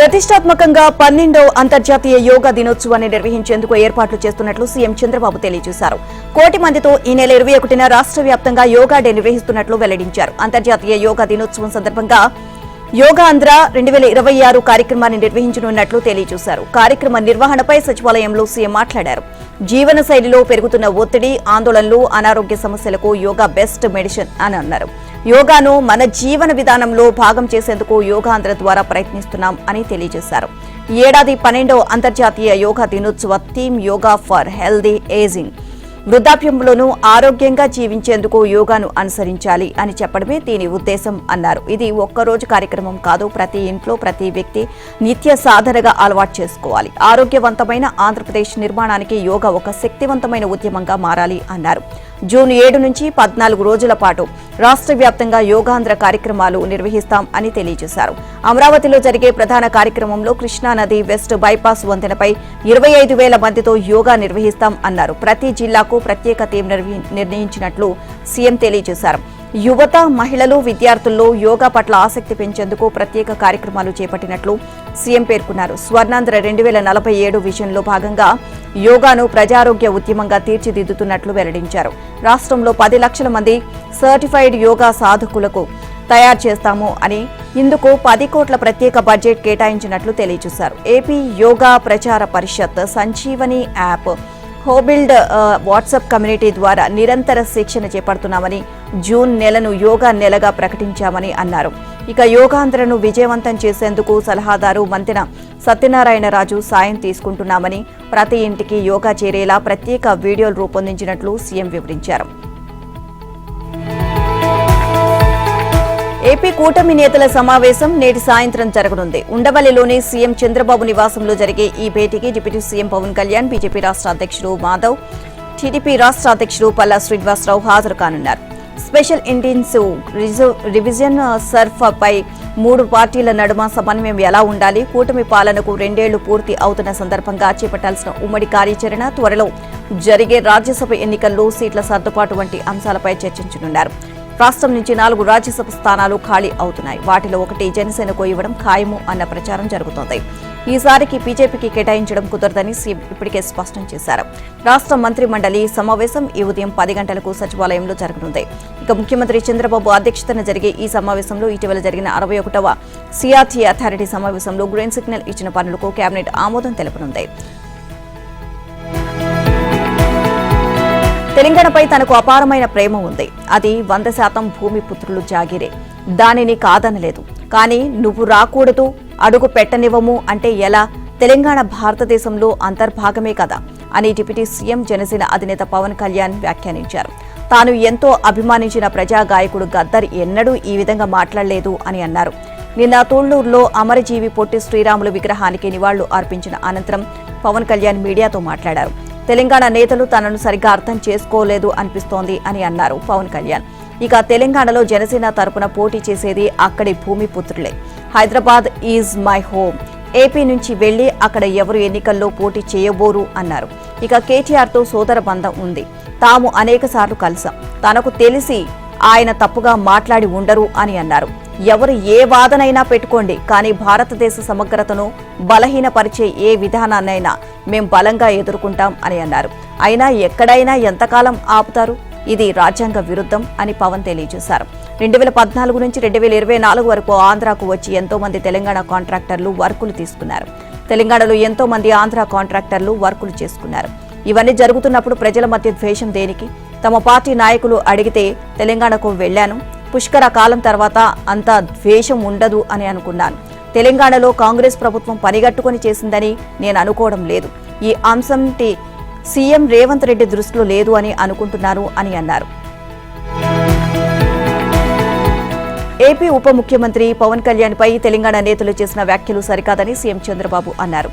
ప్రతిష్టాత్మకంగా 12వ అంతర్జాతీయ యోగా దినోత్సవాన్ని నిర్వహించేందుకు ఏర్పాట్లు చేస్తున్నట్లు సీఎం చంద్రబాబు తెలియజేశారు. 1 కోటి మందితో ఈ నెల 21న రాష్ట్ర వ్యాప్తంగా యోగా డే నిర్వహిస్తున్నట్లు వెల్లడించారు. అంతర్జాతీయ యోగా దినోత్సవం సందర్భంగా యోగా ఆంధ్ర 2026 కార్యక్రమాన్ని నిర్వహించనున్నట్లు తెలియజేశారు. కార్యక్రమ నిర్వహణపై సచివాలయంలో సీఎం మాట్లాడారు. జీవన శైలిలో పెరుగుతున్న ఒత్తిడి, ఆందోళనలు, అనారోగ్య సమస్యలకు యోగా బెస్ట్ మెడిసిన్ అని అన్నారు. యోగాను మన జీవన విధానంలో భాగం చేసేందుకు యోగాంధ్ర ద్వారా ప్రయత్నిస్తున్నాం అని తెలియజేశారు. ఈ ఏడాది 12వ అంతర్జాతీయ యోగా దినోత్సవ theme yoga for healthy ageing. వృద్ధాప్యంలోనూ ఆరోగ్యంగా జీవించేందుకు యోగాను అనుసరించాలి అని చెప్పడమే దీని ఉద్దేశం అన్నారు. ఇది ఒక్కరోజు కార్యక్రమం కాదు. ప్రతి ఇంట్లో ప్రతి వ్యక్తి నిత్య సాధనగా అలవాటు చేసుకోవాలి. ఆరోగ్యవంతమైన ఆంధ్రప్రదేశ్ నిర్మాణానికి యోగా ఒక శక్తివంతమైన ఉద్యమంగా మారాలి అన్నారు. జూన్ 7 నుంచి 14 రోజుల పాటు రాష్ట్ర వ్యాప్తంగా యోగాంధ్ర కార్యక్రమాలు నిర్వహిస్తాం అని తెలియజేశారు. అమరావతిలో జరిగే ప్రధాన కార్యక్రమంలో కృష్ణానది వెస్ట్ బైపాస్ వంతెనపై 25,000 మందితో యోగా నిర్వహిస్తాం అన్నారు. ప్రతి జిల్లాకు ప్రత్యేక థీమ్ నిర్ణయించినట్లు సీఎం తెలియజేశారు. యువత, మహిళలు, విద్యార్థుల్లో యోగా పట్ల ఆసక్తి పెంచేందుకు ప్రత్యేక కార్యక్రమాలు చేపట్టినట్లు సీఎం పేర్కొన్నారు. స్వర్ణాంధ్ర 2047 విజన్లో భాగంగా యోగాను ప్రజారోగ్య ఉద్యమంగా తీర్చిదిద్దుతున్నట్లు వెల్లడించారు. రాష్ట్రంలో 10 లక్షల మంది సర్టిఫైడ్ యోగా సాధకులకు తయారు చేస్తాము అని, ఇందుకు 10 కోట్ల ప్రత్యేక బడ్జెట్ కేటాయించినట్లు తెలియజేశారు. ఏపీ యోగా ప్రచార పరిషత్, సంజీవని యాప్, హోబిల్డ్ వాట్సాప్ కమ్యూనిటీ ద్వారా నిరంతర శిక్షణ చేపడుతున్నామని, జూన్ నెలను యోగా నెలగా ప్రకటించామని అన్నారు. ఇక యోగాంధ్రను విజయవంతం చేసేందుకు సలహాదారు వంతెన సత్యనారాయణరాజు సాయం తీసుకుంటున్నామని, ప్రతి ఇంటికి యోగా చేరేలా ప్రత్యేక వీడియోలు రూపొందించినట్లు సీఎం వివరించారు. ఏపీ కూటమి నేతల సమావేశం నేటి సాయంత్రం జరగనుంది. ఉండవల్లిలోని సీఎం చంద్రబాబు నివాసంలో జరిగే ఈ భేటీకి deputy CM Pawan Kalyan, BJP రాష్ట్ర అధ్యక్షుడు మాధవ్, టీడీపీ రాష్ట్ర అధ్యక్షుడు పల్లా శ్రీనివాసరావు హాజరు కానున్నారు. స్పెషల్ ఇంటెన్సివ్ రివిజన్ సర్ఫపై 3 పార్టీల నడుమ సమన్వయం ఎలా ఉండాలి, కూటమి పాలనకు 2 ఏళ్లు పూర్తి అవుతున్న సందర్భంగా చేపట్టాల్సిన ఉమ్మడి కార్యాచరణ, త్వరలో జరిగే రాజ్యసభ ఎన్నికల్లో సీట్ల సర్దుబాటు వంటి అంశాలపై చర్చించనున్నారు. రాష్ట్రం నుంచి 4 రాజ్యసభ స్థానాలు ఖాళీ అవుతున్నాయి. వాటిలో 1 జనసేనకు ఇవ్వడం ఖాయము అన్న ప్రచారం జరుగుతోంది. ఈసారికి బీజేపీకి కేటాయించడం కుదరదని సీఎం ఇప్పటికే స్పష్టం చేశారు. రాష్ట్ర మంత్రి మండలి సమావేశం ఈ ఉదయం 10 గంటలకు సచివాలయంలో జరగనుంది. ఇక ముఖ్యమంత్రి చంద్రబాబు అధ్యక్షతన జరిగే ఈ సమావేశంలో ఇటీవల జరిగిన 61వ సిఆర్టీ అథారిటీ సమావేశంలో గ్రీన్ సిగ్నల్ ఇచ్చిన పనులకు కేబినెట్ ఆమోదం తెలపనుంది. తెలంగాణపై తనకు అపారమైన ప్రేమ ఉంది. అది 100% భూమి పుత్రులు జాగిరే. దానిని కాదనలేదు. కానీ నువ్వు రాకూడదు, అడుగు పెట్టనివ్వము అంటే ఎలా? తెలంగాణ భారతదేశంలో అంతర్భాగమే కదా అని డిప్యూటీ సీఎం జనసేన అధినేత పవన్ కళ్యాణ్ వ్యాఖ్యానించారు. తాను ఎంతో అభిమానించిన ప్రజా గాయకుడు గద్దర్ ఎన్నడూ ఈ విధంగా మాట్లాడలేదు అని అన్నారు. నిన్న తూళ్లూరులో అమరజీవి పొట్టి శ్రీరాములు విగ్రహానికి నివాళులు అర్పించిన అనంతరం పవన్ కళ్యాణ్ మీడియాతో మాట్లాడారు. తెలంగాణ నేతలు తనను సరిగ్గా అర్థం చేసుకోలేదు అనిపిస్తోంది అని అన్నారు పవన్ కళ్యాణ్. ఇక తెలంగాణలో జనసేన తరపున పోటీ చేసేది అక్కడి భూమి పుత్రులే. Hyderabad is my home. AP నుంచి వెళ్లి అక్కడ ఎవరు ఎన్నికల్లో పోటీ చేయబోరు అన్నారు. ఇక కేటీఆర్తో సోదర బంధం ఉంది. తాము అనేకసార్లు కలిసాం. తనకు తెలిసి ఆయన తప్పుగా మాట్లాడి ఉండరు అని అన్నారు. ఎవరు ఏ వాదనైనా పెట్టుకోండి, కానీ భారతదేశ సమగ్రతను బలహీనపరిచే ఏ విధానాన్నైనా మేం బలంగా ఎదుర్కొంటాం అని అన్నారు. అయినా ఎక్కడైనా ఎంతకాలం ఆపుతారు? ఇది రాజ్యాంగ విరుద్ధం అని పవన్ తెలియజేశారు. 2014 నుంచి 2024 వరకు ఆంధ్రాకు వచ్చి ఎంతో మంది తెలంగాణ కాంట్రాక్టర్లు వర్కులు తీసుకున్నారు. తెలంగాణలో ఎంతో మంది ఆంధ్ర కాంట్రాక్టర్లు వర్కులు చేసుకున్నారు. ఇవన్నీ జరుగుతున్నప్పుడు ప్రజల మధ్య ద్వేషం దేనికి? తమ పార్టీ నాయకులు అడిగితే తెలంగాణకు వెళ్లాను. పుష్కర కాలం తర్వాత అంత ద్వేషం ఉండదు అని అనుకున్నాను. తెలంగాణలో కాంగ్రెస్ ప్రభుత్వం పనిగట్టుకుని చేసిందని నేను అనుకోవడం లేదు. ఈ అంశం సీఎం రేవంత్ రెడ్డి దృష్టిలో లేదు అని అనుకుంటున్నారు అని అన్నారు. ఏపీ ఉప ముఖ్యమంత్రి పవన్ కళ్యాణ్ పై తెలంగాణ నేతలు చేసిన వ్యాఖ్యలు సరికాదని సీఎం చంద్రబాబు అన్నారు.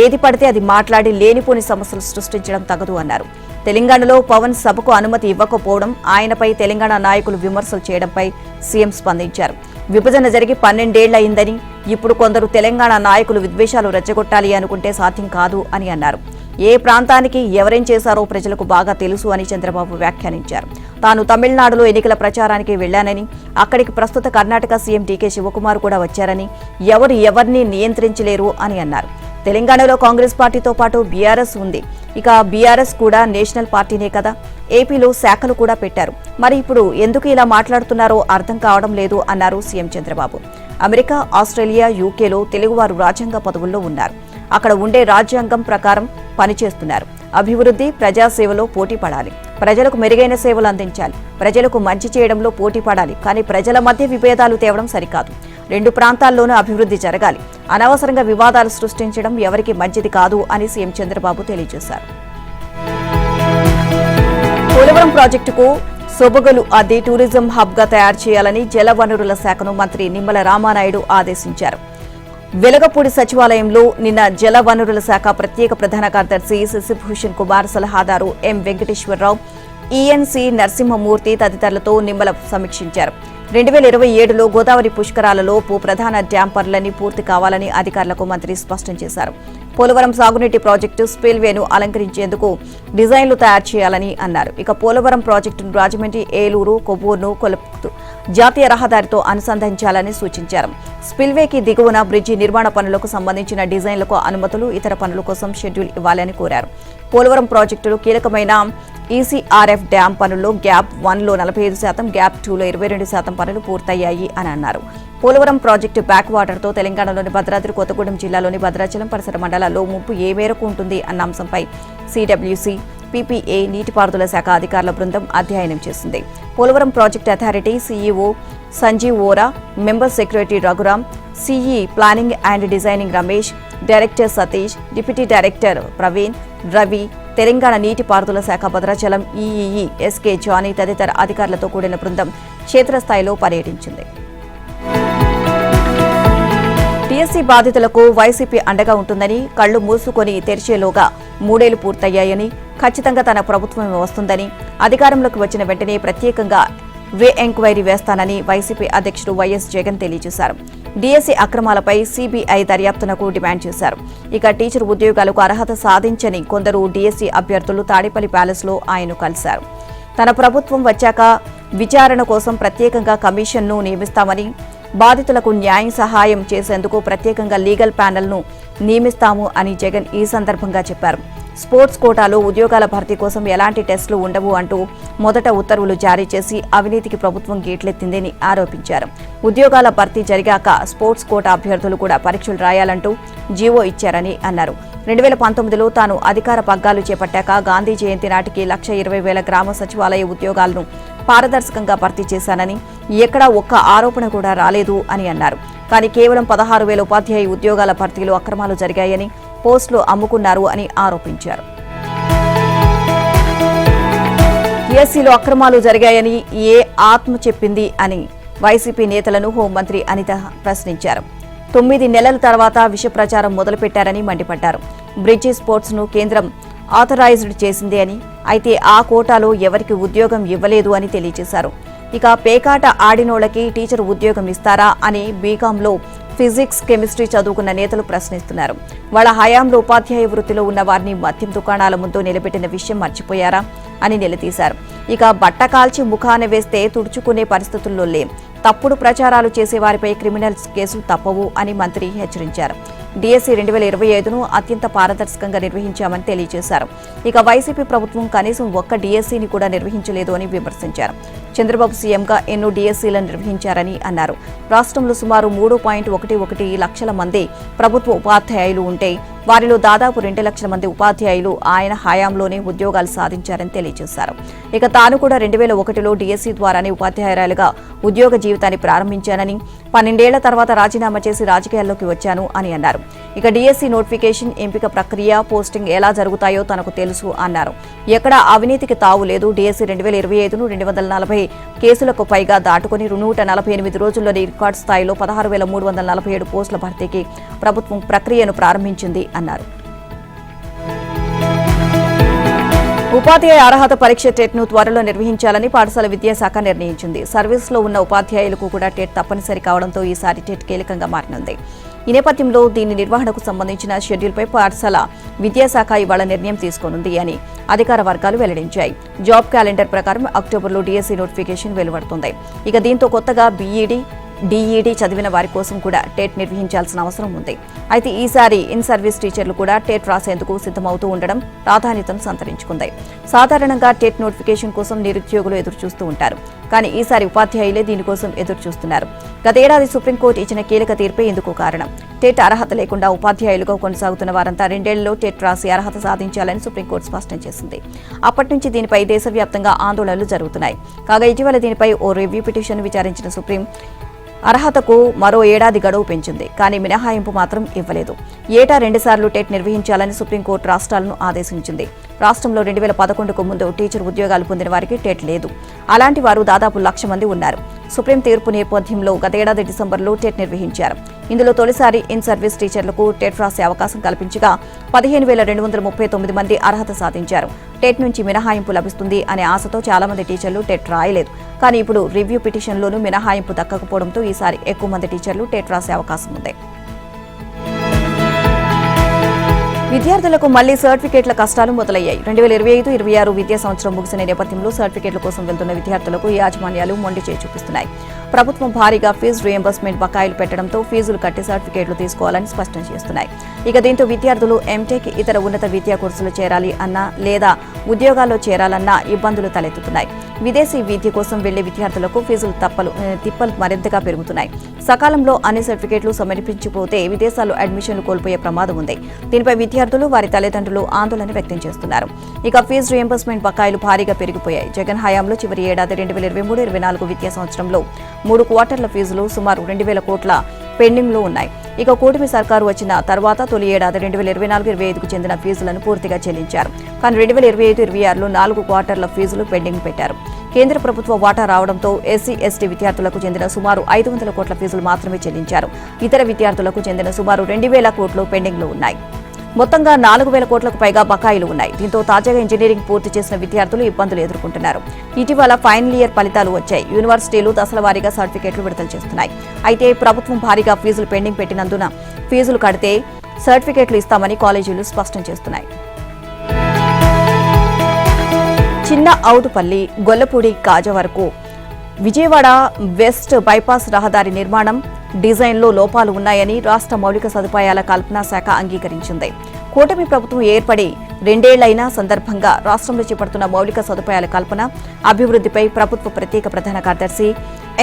ఏది పడితే అది మాట్లాడి లేనిపోని సమస్యలు సృష్టించడం తగదు అన్నారు. తెలంగాణలో పవన్ సభకు అనుమతి ఇవ్వకపోవడం, ఆయనపై తెలంగాణ నాయకులు విమర్శలు చేయడంపై సీఎం స్పందించారు. విభజన జరిగి 12 ఏళ్లయిందని, ఇప్పుడు కొందరు తెలంగాణ నాయకులు విద్వేషాలు రెచ్చగొట్టాలి అనుకుంటే సాధ్యం కాదు అని అన్నారు. ఏ ప్రాంతానికి ఎవరేం చేశారో ప్రజలకు బాగా తెలుసు అని చంద్రబాబు వ్యాఖ్యానించారు. తాను తమిళనాడులో ఎన్నికల ప్రచారానికి వెళ్లానని, అక్కడికి ప్రస్తుత కర్ణాటక సీఎం డీకే శివకుమార్ కూడా వచ్చారని, ఎవరు ఎవరిని నియంత్రించలేరు అని అన్నారు. తెలంగాణలో కాంగ్రెస్ పార్టీతో పాటు బీఆర్ఎస్ ఉంది. ఇక బీఆర్ఎస్ కూడా నేషనల్ పార్టీనే కదా. ఏపీలో శాఖలు కూడా పెట్టారు. మరి ఇప్పుడు ఎందుకు ఇలా మాట్లాడుతున్నారో అర్థం కావడం లేదు అన్నారు సీఎం చంద్రబాబు. అమెరికా, ఆస్ట్రేలియా, యూకేలో తెలుగువారు రాజ్యాంగ పదవుల్లో ఉన్నారు. అక్కడ ఉండే రాజ్యాంగం ప్రకారం పనిచేస్తున్నారు. అభివృద్ధి, ప్రజాసేవలో పోటీ పడాలి. ప్రజలకు మెరుగైన సేవలు అందించాలి. ప్రజలకు మంచి చేయడంలో పోటీ పడాలి. కానీ ప్రజల మధ్య విభేదాలు తేవడం సరికాదు. రెండు ప్రాంతాల్లోనూ అభివృద్ధి జరగాలి. అనవసరంగా వివాదాలు సృష్టించడం ఎవరికి మంచిది కాదు అని సీఎం చంద్రబాబు తెలియజేశారు. పోలవరం ప్రాజెక్టుకు సొబగులు అద్ది టూరిజం హబ్ గా తయారు చేయాలని జలవనరుల శాఖను మంత్రి నిమ్మల రామానాయుడు ఆదేశించారు. వెలగపూడి సచివాలయంలో నిన్న జలవనరుల శాఖ ప్రత్యేక ప్రధాన కార్యదర్శి శశిభూషణ్ కుమార్, సలహాదారు ఎం వెంకటేశ్వరరావు, ఈఎన్సీ నరసింహమూర్తి తదితరులతో నిమ్మల సమీక్షించారు. 2027లో గోదావరి పుష్కరాలలో ప్రధాన డ్యాం పనులన్నీ పూర్తి కావాలని అధికారులకు మంత్రి స్పష్టం చేశారు. పోలవరం సాగునీటి ప్రాజెక్టు స్పిల్వేను అలంకరించేందుకు డిజైన్లు తయారు చేయాలని అన్నారు. ఇక పోలవరం ప్రాజెక్టును రాజమండ్రి, ఏలూరు, కొవ్వూరును కలుపుతూ జాతీయ రహదారితో అనుసంధానించాలని సూచించారు. స్పిల్వేకి దిగువన బ్రిడ్జి నిర్మాణ పనులకు సంబంధించిన డిజైన్లకు అనుమతులు, ఇతర పనుల కోసం షెడ్యూల్ ఇవ్వాలని కోరారు. పోలవరం ప్రాజెక్టులో కీలకమైన ఈసీఆర్ఎఫ్ డ్యాం పనుల్లో గ్యాప్ 1లో 45%, గ్యాప్ 2లో 22% పనులు పూర్తయ్యాయి అని అన్నారు. పోలవరం ప్రాజెక్టు బ్యాక్ వాటర్తో తెలంగాణలోని భద్రాద్రి కొత్తగూడెం జిల్లాలోని భద్రాచలం పరిసర మండలాల్లో ముప్పు ఏ మేరకు ఉంటుంది అన్న అంశంపై సిడబ్ల్యూసీ, పీపీఏ, నీటిపారుదల శాఖ అధికారుల బృందం అధ్యయనం చేసింది. Polavaram project authority CEO Sanjeev Ora, member secretary Raghuram, CE planning and designing Ramesh, director Satish, deputy director Praveen, Ravi, Telangana నీటిపారుదల శాఖ భద్రాచలం ఈఈఈ ఎస్కే జానీ తదితర అధికారులతో కూడిన బృందం క్షేత్రస్థాయిలో పర్యటించింది. టీఎస్సీ బాధితులకు వైసీపీ అండగా ఉంటుందని, కళ్లు మూసుకొని తెరిచేలోగా 3 ఏళ్లు పూర్తయ్యాయని, ఖచ్చితంగా తన ప్రభుత్వం వస్తుందని, అధికారంలోకి వచ్చిన వెంటనే ప్రత్యేకంగా ఎంక్వైరీ వేస్తానని వైసీపీ అధ్యక్షుడు వైఎస్ జగన్ తెలియజేశారు. డీఎస్సీ అక్రమాలపై సీబీఐ దర్యాప్తునకు డిమాండ్ చేశారు. ఇక టీచర్ ఉద్యోగాలకు అర్హత సాధించని కొందరు డీఎస్సీ అభ్యర్థులు తాడేపల్లి ప్యాలెస్లో ఆయన్ను కలిశారు. తన ప్రభుత్వం వచ్చాక విచారణ కోసం ప్రత్యేకంగా కమిషన్ను నియమిస్తామని, బాధితులకు న్యాయ సహాయం చేసేందుకు ప్రత్యేకంగా లీగల్ ప్యానెల్ను నియమిస్తాము అని జగన్ ఈ సందర్భంగా చెప్పారు. స్పోర్ట్స్ కోటాలో ఉద్యోగాల భర్తీ కోసం ఎలాంటి టెస్టులు ఉండవు అంటూ మొదట ఉత్తర్వులు జారీ చేసి అవినీతికి ప్రభుత్వం గేట్లెత్తిందని ఆరోపించారు. ఉద్యోగాల భర్తీ జరిగాక స్పోర్ట్స్ కోటా అభ్యర్థులు కూడా పరీక్షలు రాయాలంటూ జీవో ఇచ్చారని అన్నారు. 2019లో తాను అధికార పగ్గాలు చేపట్టాక గాంధీ జయంతి నాటికి 1,20,000 గ్రామ సచివాలయ ఉద్యోగాలను పారదర్శకంగా భర్తీ చేశానని, ఎక్కడా ఒక్క ఆరోపణ కూడా రాలేదు అని అన్నారు. కానీ కేవలం 16,000 ఉపాధ్యాయ ఉద్యోగాల భర్తీలో అక్రమాలు జరిగాయని, పోస్టులు అమ్ముకున్నారు అని ఆరోపించారు. టీఎస్సీలో అక్రమాలు జరిగాయని ఏ ఆత్మ చెప్పింది అని వైసీపీ నేతలను హోంమంత్రి అనిత ప్రశ్నించారు. 9 నెలల తర్వాత విష ప్రచారం మొదలుపెట్టారని మండిపడ్డారు. బ్రిడ్జి స్పోర్ట్స్ ను కేంద్రం ఆథరైజ్డ్ చేసింది అని, అయితే ఆ కోటాలో ఎవరికి ఉద్యోగం ఇవ్వలేదు అని తెలియజేశారు. ఇక పేకాట ఆడినోళ్లకి టీచర్ ఉద్యోగం ఇస్తారా అని బీకాంలో ఫిజిక్స్, కెమిస్ట్రీ చదువుకున్న నేతలు ప్రశ్నిస్తున్నారు. వాళ్ళ హయాంలో ఉపాధ్యాయ వృత్తిలో ఉన్న వారిని మద్యం దుకాణాల ముందు నిలబెట్టిన విషయం మర్చిపోయారా అని నిలదీశారు. ఇక బట్ట కాల్చి ముఖాన వేస్తే తుడుచుకునే పరిస్థితుల్లో లేం. తప్పుడు ప్రచారాలు చేసే వారిపై క్రిమినల్ కేసులు తప్పవు అని మంత్రి హెచ్చరించారు. డీఎస్సీ 2025ను అత్యంత పారదర్శకంగా నిర్వహించామని తెలియజేశారు. ఇక వైసీపీ ప్రభుత్వం కనీసం ఒక్క డీఎస్సీని కూడా నిర్వహించలేదు అని విమర్శించారు. చంద్రబాబు సీఎంగా ఎన్నో డీఎస్సీలను నిర్వహించారని అన్నారు. రాష్ట్రంలో సుమారు 3.11 లక్షల మంది ప్రభుత్వ ఉపాధ్యాయులు ఉంటే వారిలో దాదాపు 2 లక్షల మంది ఉపాధ్యాయులు ఆయన హయాంలోనే ఉద్యోగాలు సాధించారని తెలియజేశారు. ఇక తాను కూడా 2001లో డీఎస్సీ ద్వారానే ఉపాధ్యాయురాలుగా ఉద్యోగ జీవితాన్ని ప్రారంభించానని, 12 ఏళ్ల తర్వాత రాజీనామా చేసి రాజకీయాల్లోకి వచ్చాను అని అన్నారు. ఇక డీఎస్సీ నోటిఫికేషన్, ఎంపిక ప్రక్రియ, పోస్టింగ్ ఎలా జరుగుతాయో తనకు తెలుసు అన్నారు. ఎక్కడా అవినీతికి తావు లేదు. డీఎస్సీ 2025ను 240 కేసులకు పైగా దాటుకుని 148 రోజుల్లోని రికార్డు స్థాయిలో 16,347 పోస్టుల భర్తీకి ప్రభుత్వం ప్రక్రియను ప్రారంభించింది అన్నారు. ఉపాధ్యాయ అర్హత పరీక్ష టెట్ను త్వరలో నిర్వహించాలని పాఠశాల విద్యాశాఖ నిర్ణయించింది. సర్వీస్లో ఉన్న ఉపాధ్యాయులకు కూడా టెట్ తప్పనిసరి కావడంతో ఈసారి టెట్ కీలకంగా మారనుంది. ఈ నేపథ్యంలో దీని నిర్వహణకు సంబంధించిన షెడ్యూల్పై పాఠశాల విద్యాశాఖ ఇవాళ నిర్ణయం తీసుకోనుంది అని అధికార వర్గాలు వెల్లడించాయి. జాబ్ క్యాలెండర్ ప్రకారం అక్టోబర్లో డిఎస్సీ నోటిఫికేషన్ వెలువడుతుంది. ఇక దీంతో కొత్తగా బీఈడీ, డీఈడీ చదివిన వారి కోసం కూడా టెట్ నిర్వహించాల్సిన అవసరం ఉంది. అయితే ఈసారి ఇన్ సర్వీస్ టీచర్లు కూడా టెట్ రాసేందుకు సిద్ధమవుతూ ఉండడం ప్రాధాన్యతను సంతరించుకుంది. సాధారణంగా టెట్ నోటిఫికేషన్ కోసం నిరుద్యోగులు ఎదురుచూస్తూ ఉంటారు. కానీ ఈసారి ఉపాధ్యాయులే దీనికోసం ఎదురుచూస్తున్నారు. గతేడాది సుప్రీంకోర్టు ఇచ్చిన కీలక తీర్పే ఇందుకు కారణం. టెట్ అర్హత లేకుండా ఉపాధ్యాయులుగా కొనసాగుతున్న వారంతా 2 ఏళ్లలో టెట్ రాసి అర్హత సాధించాలని సుప్రీంకోర్టు స్పష్టం చేసింది. అప్పటి నుంచి దీనిపై దేశవ్యాప్తంగా ఆందోళనలు జరుగుతున్నాయి. కాగా ఇటీవల దీనిపై ఓ రివ్యూ పిటిషన్ విచారించిన సుప్రీం అర్హతకు మరో ఏడాది గడువు పెంచింది. కానీ మినహాయింపు మాత్రం ఇవ్వలేదు. ఏటా 2 సార్లు టెట్ నిర్వహించాలని సుప్రీంకోర్టు రాష్ట్రాలను ఆదేశించింది. రాష్ట్రంలో 2011కు ముందు టీచర్ ఉద్యోగాలు పొందిన వారికి టెట్ లేదు. అలాంటి వారు దాదాపు 1,00,000 మంది ఉన్నారు. సుప్రీం తీర్పు నేపథ్యంలో గతేడాది డిసెంబర్లో టెట్ నిర్వహించారు. ఇందులో తొలిసారి ఇన్ సర్వీస్ టీచర్లకు టెట్ రాసే అవకాశం కల్పించగా 15,239 మంది అర్హత సాధించారు. టెట్ నుంచి మినహాయింపు లభిస్తుంది అనే ఆశతో చాలా మంది టీచర్లు టెట్ రాయలేదు. కానీ ఇప్పుడు రివ్యూ పిటిషన్లోనూ మినహాయింపు దక్కకపోవడంతో ఈసారి ఎక్కువ మంది టీచర్లు టెట్ రాసే అవకాశం ఉంది. విద్యార్థులకు మళ్లీ సర్టిఫికేట్ల కష్టాలు మొదలయ్యాయి. 2025-26 విద్యా సంవత్సరం ముగిసిన నేపథ్యంలో సర్టిఫికేట్ల కోసం వెళ్తున్న విద్యార్థులకు యాజమాన్యాలు మొండి చేయి చూపిస్తున్నాయి. ప్రభుత్వం భారీగా ఫీజు రీయింబర్స్మెంట్ బకాయిలు పెట్టడంతో ఫీజులు కట్టి సర్టిఫికేట్లు తీసుకోవాలని స్పష్టం చేస్తున్నాయి. ఇక దీంతో విద్యార్థులు ఎంటెక్, ఇతర ఉన్నత విద్యా కోర్సులు చేరాలి అన్నా లేదా ఉద్యోగాల్లో చేరాలన్నా ఇబ్బందులు తలెత్తుతున్నాయి. విదేశీ విద్య కోసం వెళ్లే విద్యార్థులకు ఫీజులు తిప్పలు మరింతగా పెరుగుతున్నాయి. సకాలంలో అన్ని సర్టిఫికేట్లు సమర్పించిపోతే విదేశాల్లో అడ్మిషన్లు కోల్పోయే ప్రమాదం ఉంది. దీనిపై విద్యార్థులు, వారి తల్లిదండ్రులు ఆందోళన వ్యక్తం చేస్తున్నారు. ఇక ఫీజు రీయింబర్స్మెంట్ బకాయిలు భారీగా పెరిగిపోయాయి. జగన్ హయాంలో చివరి ఏడాది 2023-24 విద్యా సంవత్సరంలో 3 క్వార్టర్ల ఫీజులు సుమారు 2,000 కోట్ల పెండింగ్లో ఉన్నాయి. ఇక కూటమి సర్కారు వచ్చిన తర్వాత తొలి ఏడాది 2024-25కు చెందిన ఫీజులను పూర్తిగా చెల్లించారు. కానీ 2025-26లో 4 క్వార్టర్ల ఫీజులు పెండింగ్ పెట్టారు. కేంద్ర ప్రభుత్వ వాటా రావడంతో ఎస్సీ, ఎస్టీ విద్యార్థులకు చెందిన సుమారు 500 కోట్ల ఫీజులు మాత్రమే చెల్లించారు. ఇతర విద్యార్థులకు చెందిన సుమారు 2,000 కోట్లు పెండింగ్లో ఉన్నాయి. మొత్తంగా 4,000 కోట్లకు పైగా బకాయిలు ఉన్నాయి. దీంతో తాజాగా ఇంజనీరింగ్ పూర్తి చేసిన విద్యార్థులు ఇబ్బందులు ఎదుర్కొంటున్నారు. ఇటీవల ఫైనల్ ఇయర్ ఫలితాలు వచ్చాయి. యూనివర్సిటీలు దశల వారీగా సర్టిఫికేట్లు విడుదల చేస్తున్నాయి. అయితే ప్రభుత్వం భారీగా ఫీజులు పెండింగ్ పెట్టినందున ఫీజులు కడితే సర్టిఫికేట్లు ఇస్తామని కాలేజీలు స్పష్టం చేస్తున్నాయి. చిన్న ఔటుపల్లి, గొల్లపూడి, కాజా వరకు విజయవాడ వెస్ట్ బైపాస్ రహదారి నిర్మాణం డిజైన్లో లోపాలు ఉన్నాయని రాష్ట్ర మౌలిక సదుపాయాల కల్పనా శాఖ అంగీకరించింది. కూటమి ప్రభుత్వం ఏర్పడి 2 ఏళ్లైన సందర్భంగా రాష్ట్రంలో చేపడుతున్న మౌలిక సదుపాయాల కల్పన, అభివృద్ధిపై ప్రభుత్వ ప్రత్యేక ప్రధాన కార్యదర్శి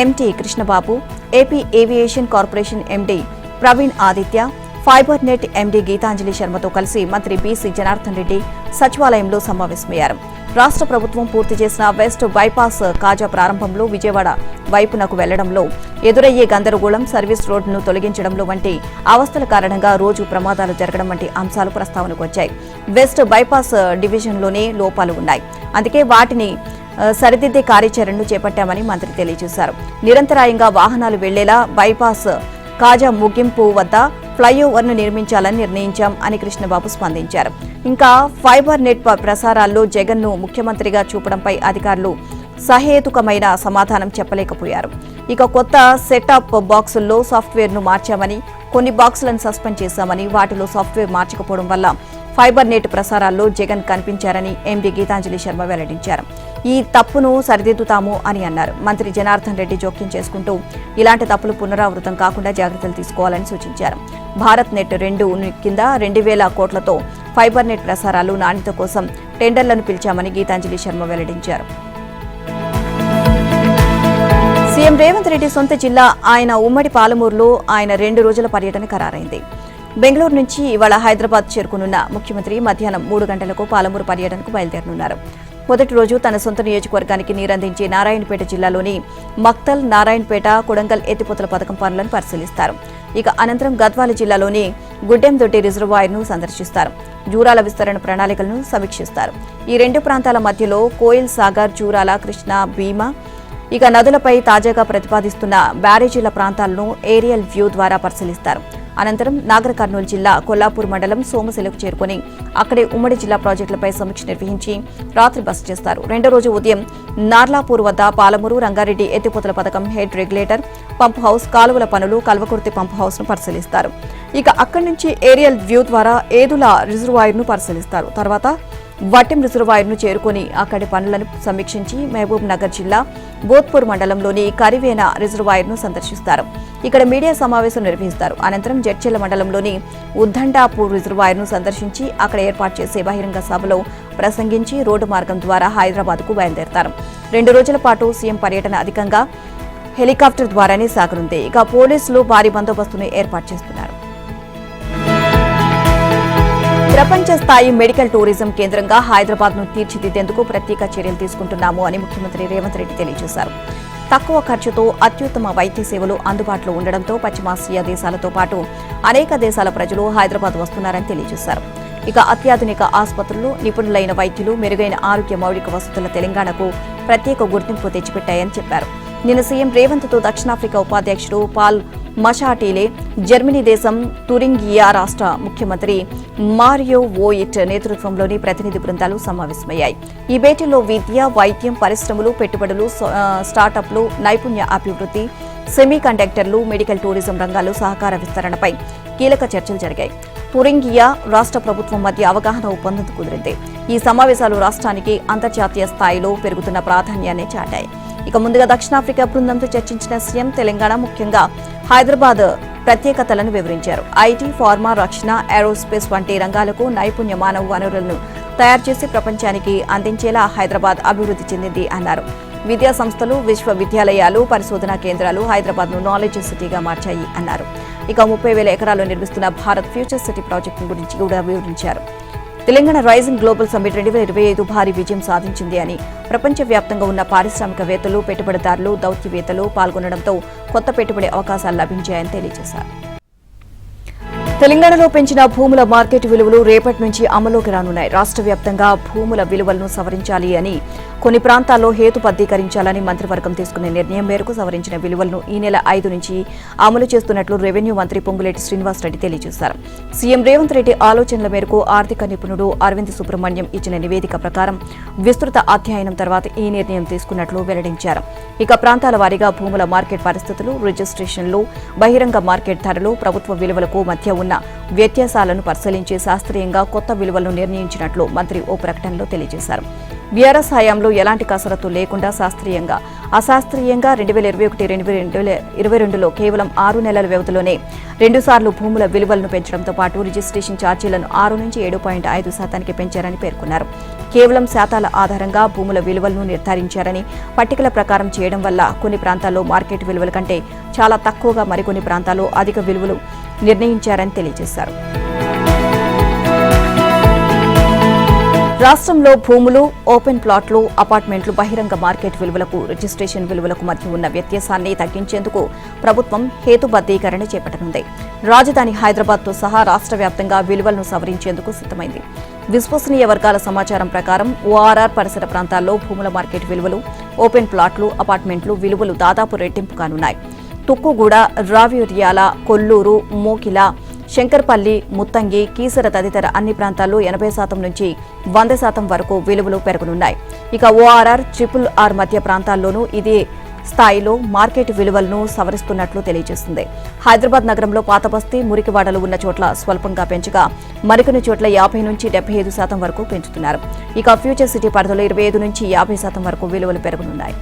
MT Krishnababu, AP aviation corporation MD Praveen Aditya, fiber net MD Geetanjali శర్మతో కలిసి మంత్రి బీసీ జనార్దన్ రెడ్డి సచివాలయంలో సమావేశమయ్యారు. రాష్ట్ర ప్రభుత్వం పూర్తి చేసిన వెస్ట్ బైపాస్ కాజా ప్రారంభంలో విజయవాడ వైపునకు వెళ్లడంలో ఎదురయ్యే గందరగోళం, సర్వీస్ రోడ్డును తొలగించడంలో వంటి అవస్థల కారణంగా రోజు ప్రమాదాలు జరగడం వంటి అంశాలు ప్రస్తావనకు వచ్చాయి. వెస్ట్ బైపాస్ డివిజన్లోనే లోపాలు ఉన్నాయి. అందుకే వాటిని సరిదిద్దే కార్యాచరణను చేపట్టామని మంత్రి తెలియజేశారు. నిరంతరాయంగా వాహనాలు వెళ్లేలా బైపాస్ కాజా ముగింపు వద్ద ఫ్లైఓవర్ను నిర్మించాలని నిర్ణయించాం అని కృష్ణబాబు స్పందించారు. ఇంకా ఫైబర్ నెట్ ప్రసారాల్లో జగన్ను ముఖ్యమంత్రిగా చూపడంపై అధికారులు సహేతుకమైన సమాధానం చెప్పలేకపోయారు. ఇక కొత్త సెటప్ బాక్సుల్లో సాఫ్ట్వేర్ను మార్చామని, కొన్ని బాక్సులను సస్పెండ్ చేశామని, వాటిలో సాఫ్ట్వేర్ మార్చకపోవడం వల్ల ఫైబర్ నెట్ ప్రసారాల్లో జగన్ కనిపించారని ఎండీ గీతాంజలి శర్మ వెల్లడించారు. ఈ తప్పును సరిదిద్దుతాము అని అన్నారు. మంత్రి జనార్దన్ రెడ్డి జోక్యం చేసుకుంటూ ఇలాంటి తప్పులు పునరావృతం కాకుండా జాగ్రత్తలు తీసుకోవాలని సూచించారు. భారత్ నెట్ 2 కింద 2,000 కోట్లతో ఫైబర్ నెట్ ప్రసారాలు నాణ్యత కోసం టెండర్లను పిలిచామని గీతాంజలి శర్మ వెల్లడించారు. సీఎం రేవంత్ రెడ్డి సొంత జిల్లా ఆయన ఉమ్మడి పాలమూరులో ఆయన 2 రోజుల పర్యటన ఖరారైంది. బెంగళూరు నుంచి ఇవాళ హైదరాబాద్ చేరుకునున్న ముఖ్యమంత్రి మధ్యాహ్నం 3 గంటలకు పాలమూరు పర్యటనకు బయలుదేరనున్నారు. మొదటి రోజు తన సొంత నియోజకవర్గానికి నీరందించి నారాయణపేట జిల్లాలోని మక్తల్, నారాయణపేట, కొడంగల్ ఎత్తిపోతల పథకం పనులను పరిశీలిస్తారు. ఇక అనంతరం గద్వాల జిల్లాలోని గుడ్డెందొడ్డి రిజర్వాయర్ను సందర్శిస్తారు. జూరాల విస్తరణ ప్రణాళికలను సమీక్షిస్తారు. ఈ 2 ప్రాంతాల మధ్యలో కోయిల్ సాగర్, జూరాల, కృష్ణా, భీమా, ఇక నదులపై తాజాగా ప్రతిపాదిస్తున్న బ్యారేజీల ప్రాంతాలను ఏరియల్ వ్యూ ద్వారా పరిశీలిస్తారు. అనంతరం నాగర్ కర్నూలు జిల్లా కొల్లాపూర్ మండలం సోమశిలకు చేరుకుని అక్కడే ఉమ్మడి జిల్లా ప్రాజెక్టులపై సమీక్ష నిర్వహించి రాత్రి బస చేస్తారు. రెండో రోజు ఉదయం నార్లాపూర్ వద్ద పాలమూరు రంగారెడ్డి ఎత్తిపోతల పథకం హెడ్ రెగ్యులేటర్, పంప్ హౌస్, కాలువల పనులు, కల్వకుర్తి పంప్ హౌస్ ను పరిశీలిస్తారు. ఇక అక్కడి నుంచి ఏరియల్ వ్యూ ద్వారా ఏదుల రిజర్వాయర్ ను పరిశీలిస్తారు. తర్వాత వట్టెం రిజర్వాయర్ ను చేరుకుని అక్కడి పనులను సమీక్షించి మహబూబ్ నగర్ జిల్లా బోధ్పూర్ మండలంలోని కరివేన రిజర్వాయర్ ను సందర్శిస్తారు. ఇక్కడ మీడియా సమావేశం నిర్వహిస్తారు. అనంతరం జడ్చెల మండలంలోని ఉద్దండాపూర్ రిజర్వాయర్ ను సందర్శించి అక్కడ ఏర్పాటు చేసే బహిరంగ సభలో ప్రసంగించి రోడ్డు మార్గం ద్వారా హైదరాబాద్ కు బయలుదేరతారు. 2 రోజుల పాటు సీఎం పర్యటన అధికంగా హెలికాప్టర్ ద్వారానే సాగనుంది. ఇక పోలీసులు భారీ బందోబస్తును ఏర్పాటు చేస్తున్నారు. ప్రపంచ స్థాయి మెడికల్ టూరిజం కేంద్రంగా హైదరాబాద్ ను తీర్చిదిద్దేందుకు ప్రత్యేక చర్యలు తీసుకుంటున్నాము అని ముఖ్యమంత్రి రేవంత్ రెడ్డి తెలియజేశారు. తక్కువ ఖర్చుతో అత్యుత్తమ వైద్య సేవలు అందుబాటులో ఉండడంతో పశ్చిమాసియా దేశాలతో పాటు అనేక దేశాల ప్రజలు హైదరాబాద్ వస్తున్నారని తెలియజేశారు. ఇక అత్యాధునిక ఆసుపత్రులు, నిపుణులైన వైద్యులు, మెరుగైన ఆరోగ్య మౌలిక వసతుల తెలంగాణకు ప్రత్యేక గుర్తింపు తెచ్చిపెట్టాయని చెప్పారు. నిన్న సీఎం రేవంత్ తో దక్షిణాఫ్రికా ఉపాధ్యక్షుడు పాల్ మషాటీలే, జర్మనీ దేశం తురింగియా రాష్ట్ర ముఖ్యమంత్రి మారియో వోయిట్ నేతృత్వంలోని ప్రతినిధి బృందాలు సమావేశమయ్యాయి. ఈ భేటీలో విద్య, వైద్యం, పరిశ్రమలు, పెట్టుబడులు, స్టార్టప్లు, నైపుణ్య అభివృద్ధి, సెమీ కండక్టర్లు, మెడికల్ టూరిజం రంగాల్లో సహకార విస్తరణపై కీలక చర్చలు జరిగాయి. తురింగియా రాష్ట్ర ప్రభుత్వం మధ్య అవగాహన ఒప్పందం కుదిరింది. ఈ సమావేశాలు రాష్ట్రానికి అంతర్జాతీయ స్థాయిలో పెరుగుతున్న ప్రాధాన్యాన్ని చాటాయి. ఇక ముందుగా దక్షిణాఫ్రికా బృందంతో చర్చించిన సీఎం తెలంగాణ, ముఖ్యంగా హైదరాబాద్ ప్రత్యేకతలను వివరించారు. ఐటీ, ఫార్మా, రక్షణ, ఏరోస్పేస్ వంటి రంగాలకు నైపుణ్య మానవ వనరులను తయారు చేసి ప్రపంచానికి అందించేలా హైదరాబాద్ అభివృద్ధి చెందింది అన్నారు. విద్యా సంస్థలు, విశ్వవిద్యాలయాలు, పరిశోధనా కేంద్రాలు హైదరాబాద్ ను నాలెడ్జ్ సిటీగా మార్చాయి అన్నారు. ఇక 30,000 ఎకరాల్లో నిర్మిస్తున్న భారత్ ఫ్యూచర్ సిటీ ప్రాజెక్టు గురించి కూడా వివరించారు. తెలంగాణ రైజింగ్ గ్లోబల్ సమ్మిట్ 2025 భారీ విజయం సాధించింది అని, ప్రపంచవ్యాప్తంగా ఉన్న పారిశ్రామికవేత్తలు, పెట్టుబడిదారులు, దౌత్యవేత్తలు పాల్గొనడంతో కొత్త పెట్టుబడి అవకాశాలు లభించాయని తెలియజేశారు. తెలంగాణలో పెంచిన భూముల మార్కెట్ విలువలు రేపటి నుంచి అమలులోకి రానున్నాయి. రాష్ట్ర వ్యాప్తంగా భూముల విలువలను సవరించాలి అని, కొన్ని ప్రాంతాల్లో హేతుబద్ధీకరించాలని మంత్రివర్గం తీసుకునే నిర్ణయం మేరకు సవరించిన విలువలను ఈ నెల 5 నుంచి అమలు చేస్తున్నట్లు రెవెన్యూ మంత్రి పొంగులేటి శ్రీనివాసరెడ్డి తెలియజేశారు. సీఎం రేవంత్ రెడ్డి ఆలోచనల మేరకు ఆర్థిక నిపుణుడు అరవింద్ సుబ్రహ్మణ్యం ఇచ్చిన నివేదిక ప్రకారం విస్తృత అధ్యయనం తర్వాత ఈ నిర్ణయం తీసుకున్నట్లు వెల్లడించారు. ఇక ప్రాంతాల వారీగా భూముల మార్కెట్ పరిస్థితులు, రిజిస్ట్రేషన్లు, బహిరంగ మార్కెట్ ధరలు, ప్రభుత్వ విలువలకు మధ్య ఉన్న వ్యత్యాసాలను పరిశీలించి శాస్త్రీయంగా కొత్త విలువలను నిర్ణయించినట్లు మంత్రి ఓ ప్రకటనలో తెలియజేశారు. బీఆర్ఎస్ హయాంలో ఎలాంటి కసరత్తు లేకుండా శాస్త్రీయంగా, అశాస్త్రీయంగా 2021-2022లో కేవలం 6 నెలల వ్యవధిలోనే 2 సార్లు భూముల విలువలను పెంచడంతో పాటు రిజిస్ట్రేషన్ ఛార్జీలను 6 నుంచి 7.5% పెంచారని పేర్కొన్నారు. కేవలం శాతాల ఆధారంగా భూముల విలువలను నిర్ధారించారని, పట్టికల ప్రకారం చేయడం వల్ల కొన్ని ప్రాంతాల్లో మార్కెట్ విలువల కంటే చాలా తక్కువగా, మరికొన్ని ప్రాంతాల్లో అధిక విలువలు నిర్ణయించారని తెలియజేశారు. రాష్ట్రంలో భూములు, ఓపెన్ ప్లాట్లు, అపార్ట్మెంట్లు బహిరంగ మార్కెట్ విలువలకు, రిజిస్ట్రేషన్ విలువలకు మధ్య ఉన్న వ్యత్యాసాన్ని తగ్గించేందుకు ప్రభుత్వం హేతుబద్ధీకరణ చేపట్టనుంది. రాజధాని హైదరాబాద్తో సహా రాష్ట్ర వ్యాప్తంగా విలువలను సవరించేందుకు సిద్ధమైంది. విశ్వసనీయ వర్గాల సమాచారం ప్రకారం ఓఆర్ఆర్ పరిసర ప్రాంతాల్లో భూముల మార్కెట్ విలువలు, ఓపెన్ ప్లాట్లు, అపార్ట్మెంట్లు విలువలు దాదాపు రెట్టింపు కానున్నాయి. తుక్కుగూడ, రావిర్యాల, కొల్లూరు, మోకిల, శంకర్పల్లి, ముత్తంగి, కీసర తదితర అన్ని ప్రాంతాల్లో 80% నుంచి 100% వరకు విలువలు పెరగనున్నాయి. ఇక ఓఆర్ఆర్, RRR మధ్య ప్రాంతాల్లోనూ ఇదే స్థాయిలో మార్కెట్ విలువలను సవరిస్తున్నట్లు తెలియజేస్తుంది. హైదరాబాద్ నగరంలో పాతబస్తీ, మురికివాడలు ఉన్న చోట్ల స్వల్పంగా పెంచగా మరికొన్ని చోట్ల 50 నుంచి 75% వరకు పెంచుతున్నారు. ఇక ఫ్యూచర్ సిటీ పరిధిలో 25 నుంచి 50% వరకు విలువలు పెరగనున్నాయి.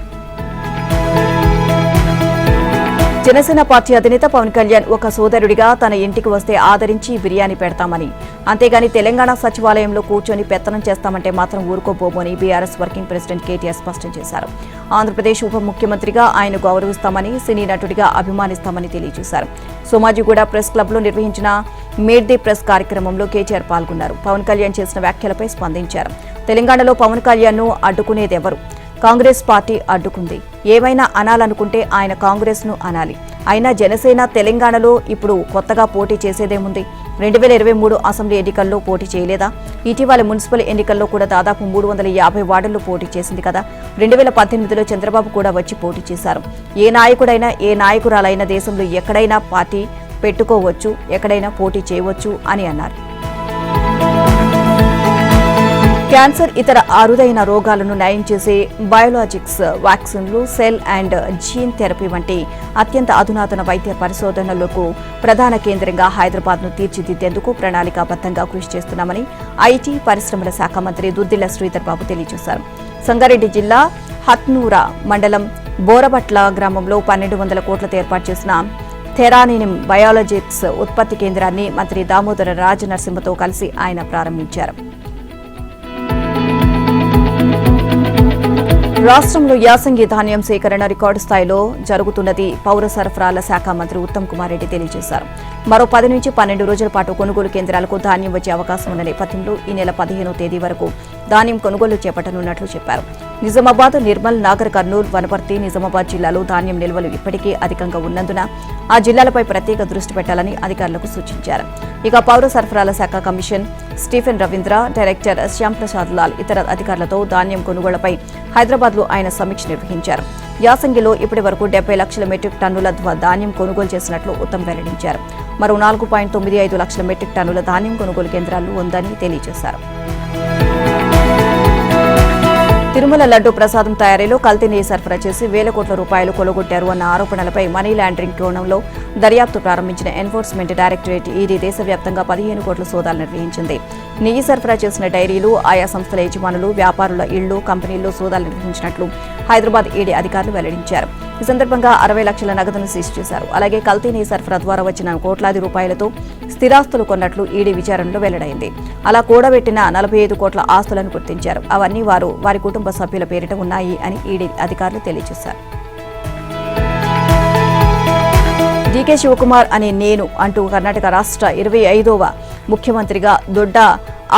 జనసేన పార్టీ అధినేత పవన్ కళ్యాణ్ ఒక సోదరుడిగా తన ఇంటికి వస్తే ఆదరించి బిర్యానీ పెడతామని, అంతేగాని తెలంగాణ సచివాలయంలో కూర్చొని పెత్తనం చేస్తామంటే మాత్రం ఊరుకోబోమని బీఆర్ఎస్ వర్కింగ్ ప్రెసిడెంట్ కేటీఆర్ స్పష్టం చేశారు. ఆంధ్రప్రదేశ్ ఉప ముఖ్యమంత్రిగా ఆయన గౌరవిస్తామని, సినీ నటుడిగా అభిమానిస్తామని తెలియజేశారు. సోమాజిగూడ ప్రెస్ క్లబ్లో నిర్వహించిన మేడ్ ది ప్రెస్ కార్యక్రమంలో కేటీఆర్ పాల్గొన్నారు. పవన్ కళ్యాణ్ చేసిన వ్యాఖ్యలపై స్పందించారు. తెలంగాణలో పవన్ కళ్యాణ్ను అడ్డుకునేదెవరు? కాంగ్రెస్ పార్టీ అడ్డుకుంది. ఏమైనా అనాలనుకుంటే ఆయన కాంగ్రెస్ ను అనాలి. అయినా జనసేన తెలంగాణలో ఇప్పుడు కొత్తగా పోటీ చేసేదేముంది? 2023 అసెంబ్లీ ఎన్నికల్లో పోటీ చేయలేదా? ఇటీవల మున్సిపల్ ఎన్నికల్లో కూడా దాదాపు 350 వార్డుల్లో పోటీ చేసింది కదా. 2018లో చంద్రబాబు కూడా వచ్చి పోటీ చేశారు. ఏ నాయకుడైనా, ఏ నాయకురాలైనా దేశంలో ఎక్కడైనా పార్టీ పెట్టుకోవచ్చు, ఎక్కడైనా పోటీ చేయవచ్చు అని అన్నారు. క్యాన్సర్, ఇతర అరుదైన రోగాలను నయం చేసే బయోలాజిక్స్, వ్యాక్సిన్లు, సెల్ అండ్ జీన్ థెరపీ వంటి అత్యంత అధునాతన వైద్య పరిశోధనలకు ప్రధాన కేంద్రంగా హైదరాబాద్ను తీర్చిదిద్దేందుకు ప్రణాళికాబద్ధంగా కృషి చేస్తున్నామని ఐటీ, పరిశ్రమల శాఖ మంత్రి దుద్దిళ్ల శ్రీధర్ బాబు తెలియజేశారు. సంగారెడ్డి జిల్లా హత్నూరా మండలం బోరబట్ల గ్రామంలో 1200 కోట్లతో ఏర్పాటు చేసిన థెరానియం బయోలాజిక్స్ ఉత్పత్తి కేంద్రాన్ని మంత్రి దామోదర రాజనరసింహతో కలిసి ఆయన ప్రారంభించారు. రాష్ట్రంలో యాసంగి ధాన్యం సేకరణ రికార్డు స్థాయిలో జరుగుతున్నది పౌర సరఫరాల శాఖ మంత్రి ఉత్తమ్ కుమార్ రెడ్డి తెలియజేశారు. మరో 10 నుంచి 12 రోజుల పాటు కొనుగోలు కేంద్రాలకు ధాన్యం వచ్చే అవకాశం ఉన్న నేపథ్యంలో ఈ నెల 15వ తేదీ వరకు ధాన్యం కొనుగోలు చేపట్టనున్నట్లు చెప్పారు. నిజామాబాద్, నిర్మల్, నాగర్ కర్నూలు, వనపర్తి, నిజామాబాద్ జిల్లాలో ధాన్యం నిల్వలు ఇప్పటికే అధికంగా ఉన్నందున ఆ జిల్లాలపై ప్రత్యేక దృష్టి పెట్టాలని అధికారులకు సూచించారు. ఇక పౌర సరఫరాల శాఖ commission Stephen Ravindra, director Shyamprasad Lal, ఇతర అధికారులతో ధాన్యం కొనుగోళ్లపై హైదరాబాద్లో ఆయన సమీక్ష నిర్వహించారు. యాసంగిలో ఇప్పటి వరకు 70 లక్షల మెట్రిక్ టన్నుల ధాన్యం కొనుగోలు చేసినట్లు ఉత్తమ్ వెల్లడించారు. మరో 4.95 లక్షల మెట్రిక్ టన్నుల ధాన్యం కొనుగోలు కేంద్రాలు ఉందని తెలియజేశారు. తిరుమల లడ్డూ ప్రసాదం తయారీలో కల్తీని సరఫరా చేసి వేల కోట్ల రూపాయలు కొలగొట్టారు అన్న ఆరోపణలపై మనీ లాండరింగ్ కోణంలో దర్యాప్తు ప్రారంభించిన ఎన్ఫోర్స్మెంట్ డైరెక్టరేట్ ఈడీ దేశవ్యాప్తంగా 15 కోట్ల సోదాలు నిర్వహించింది. నెయ్యి సరఫరా చేసిన డైరీలు, ఆయా సంస్థల యజమానులు, వ్యాపారుల ఇళ్లు, కంపెనీల్లో సోదాలు నిర్వహించినట్లు హైదరాబాద్ ఈడీ అధికారులు వెల్లడించారు. ఈ సందర్భంగా 60 లక్షల నగదును సీజ్ చేశారు. అలాగే కల్తీ నెయ్యి సరఫరా ద్వారా వచ్చిన కోట్లాది రూపాయలతో స్థిరాస్తులు కొన్నట్లు ఈడీ విచారణలో వెల్లడైంది. అలా కూడబెట్టిన 45 కోట్ల ఆస్తులను గుర్తించారు. అవన్నీ వారి కుటుంబ సభ్యుల పేరిట ఉన్నాయి అని ఈడీ అధికారులు తెలియజేశారు. డీకే శివకుమార్ అనే నేను అంటూ కర్ణాటక రాష్ట్ర 25వ ముఖ్యమంత్రిగా దొడ్డ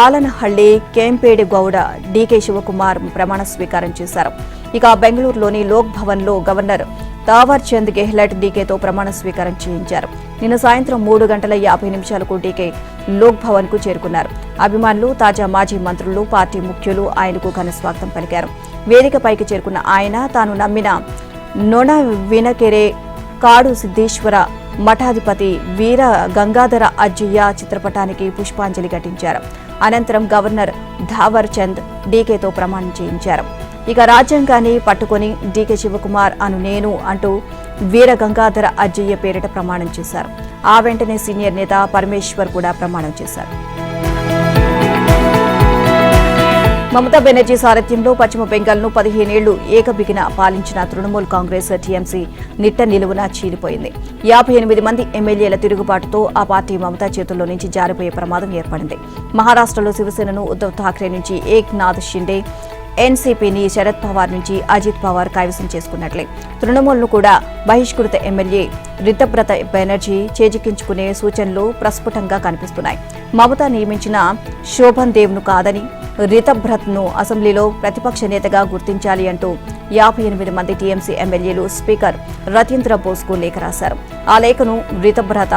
ఆలనహళ్లి కేంపేడి గౌడ డీకే శివకుమార్ ప్రమాణ స్వీకారం చేశారు. ఇక బెంగళూరులోని లోక్ భవన్లో గవర్నర్ తావర్ చంద్ గెహ్లట్ డీకేతో ప్రమాణ స్వీకారం చేయించారు. నిన్న సాయంత్రం 3 గంటల 50 నిమిషాలకు డీకే లోక్ భవన్ కు చేరుకున్నారు. అభిమానులు, తాజా మాజీ మంత్రులు, పార్టీ ముఖ్యులు ఆయనకు ఘన స్వాగతం పలికారు. వేదికపైకి చేరుకున్న ఆయన తాను నమ్మిన నొణ వినకెరే కాడు సిద్ధేశ్వర మఠాధిపతి వీర గంగాధర అజ్జయ్య చిత్రపటానికి పుష్పాంజలి ఘటించారు. అనంతరం గవర్నర్ ధావర్ చంద్ డీకేతో ప్రమాణం చేయించారు. ఇక రాజ్యాంగాన్ని పట్టుకుని డీకే శివకుమార్ అను నేను అంటూ వీర గంగాధర అజ్జయ్య పేరిట ప్రమాణం చేశారు. ఆ వెంటనే సీనియర్ నేత పరమేశ్వర్ కూడా ప్రమాణం చేశారు. మమతా బెనర్జీ సారథ్యంలో పశ్చిమ బెంగాల్ను 15 ఏళ్లు ఏకబిగిన పాలించిన తృణమూల్ కాంగ్రెస్ టీఎంసీ నిట్ట నిలువున చీలిపోయింది. 58 మంది ఎమ్మెల్యేల తిరుగుబాటుతో ఆ పార్టీ మమతా చేతుల్లో నుంచి జారిపోయే ప్రమాదం ఏర్పడింది. మహారాష్ట్రలో శివసేనను ఉద్దవ్ ఠాక్రే నుంచి ఏక్నాథ్ షిండే, ఎన్సీపీని శరద్ పవార్ నుంచి అజిత్ పవార్ కైవసం చేసుకున్నట్లే తృణమూల్ను కూడా బహిష్కృత ఎమ్మెల్యే రితబ్రత బెనర్జీ చేజిక్కించుకునే సూచనలు ప్రస్ఫుటంగా కనిపిస్తున్నాయి. మమత నియమించిన శోభన్ దేవ్ను కాదని రితబ్రత్ను అసెంబ్లీలో ప్రతిపక్ష నేతగా గుర్తించాలి అంటూ 58 మంది టీఎంసీ ఎమ్మెల్యేలు స్పీకర్ రతీంద్ర బోస్కు లేఖ రాశారు. ఆ లేఖను రితబ్రత,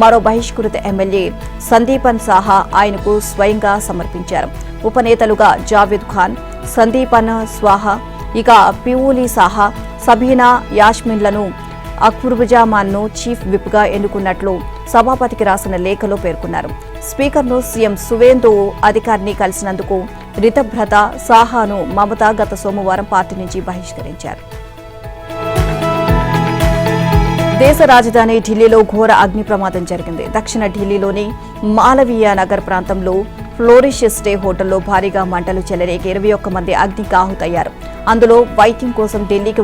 మరో బహిష్కృత ఎమ్మెల్యే సందీపన్ సాహా ఆయనకు స్వయంగా సమర్పించారు. ఉపనేతలుగా జావేద్ ఖాన్, సందీపన్ స్వాహా, ఇక పిఊలి సాహా, సబీనా యాస్మిన్లను అక్బరుజామాన్ను చీఫ్ విప్గా ఎన్నుకున్నట్లు సభాపతికి రాసిన లేఖలో పేర్కొన్నారు. స్పీకర్ను సీఎం సువేందు అధికారిని కలిసినందుకు రితబ్రత, సాహాను మమత గత సోమవారం పార్టీ నుంచి బహిష్కరించారు. దేశ రాజధాని ఢిల్లీలో ఘోర అగ్ని ప్రమాదం జరిగింది. దక్షిణ ఢిల్లీలోని మాలవీయ నగర్ ప్రాంతంలో ఫ్లోరిష్ స్టే హోటల్లో భారీగా మంటలు చెలరేగి 21 మంది అగ్నికి ఆహుతయ్యారు. అందులో వైద్యం కోసం ఢిల్లీకి